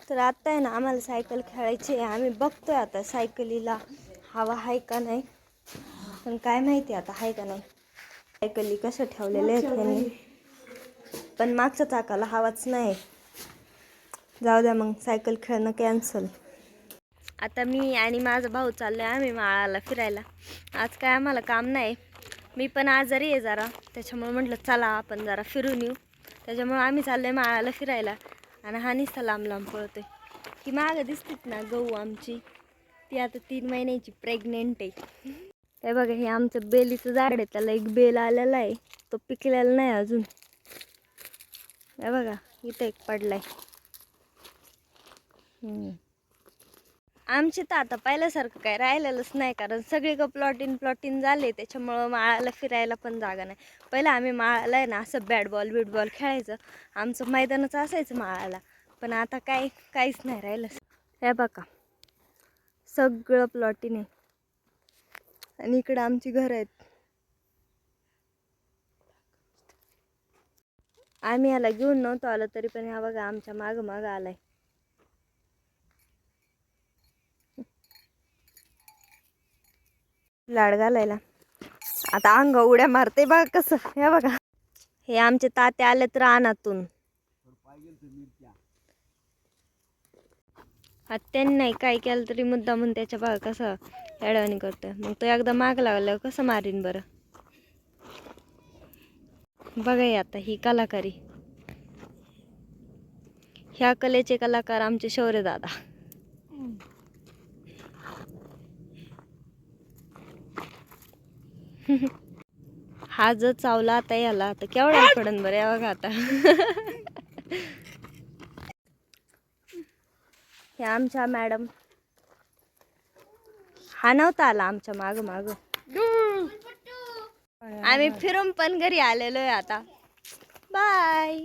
तर आता आहे ना आम्हाला सायकल खेळायची आहे. आम्ही बघतोय आता सायकलीला हवा आहे का नाही, पण काय माहिती आता आहे का नाही. सायकली कसं ठेवलेले आहेत त्यांनी, पण मागच्या चाकाला हवाच नाही. जाऊ द्या मग, सायकल खेळणं कॅन्सल. आता मी आणि माझा भाऊ चाललो आहे आम्ही माळाला फिरायला. आज काय आम्हाला काम नाही, मी पण आजारी आहे जरा, त्याच्यामुळे म्हटलं चला आपण जरा फिरून येऊ. त्याच्यामुळे आम्ही चाललो आहे माळाला फिरायला. आणि हा नुसता लांब लांब पळतोय. ती मागं दिसतीत ना गहू आमची, ती आता 3 महिन्याची प्रेग्नेंट आहे. हे बघा, हे आमचं बेलीचं झाड आहे, त्याला एक बेल आलेला आहे, तो पिकलेला नाही अजून. हे बघा इथं एक पडलाय. आमची तर आता पहिल्यासारखं काय राहिलेलंच नाही, कारण सगळीकडे प्लॉटिन झाले, त्याच्यामुळं माळाला फिरायला पण जागा नाही. पहिलं आम्ही माळाला आहे ना असं बॅटबॉल बिटबॉल खेळायचं, आमचं मैदानच असायचं माळाला. पण आता काहीच नाही राहिलं. हे बघा सगळं प्लॉटिन आहे, आणि इकडं आमची घरं आहेत. आम्ही याला घेऊन नव्हतो आलो, तरी पण हा बघा आमच्या माग आलाय. लाड घालायला आता अंग उड्या मारते बघा कसं. हे बघा, हे आमचे ताते आलेत रानातून. त्यांनी नाही काय केलं तरी मुद्दा म्हणून त्याच्या बघा कसं येड्यावानी करतोय. मग तो एकदा माग लागल्यावर कसं मारीन बरं. बघा आता ही कलाकारी, ह्या कलेचे कलाकार आमचे शौर्य दादा. हा जर चावला आता याला आता केवढा पडन बरं. या बघा आता हे आमच्या मॅडम, हा नव्हता आला आमच्या माग आम्ही फिरून पण घरी आलेलो आहे आता. बाय.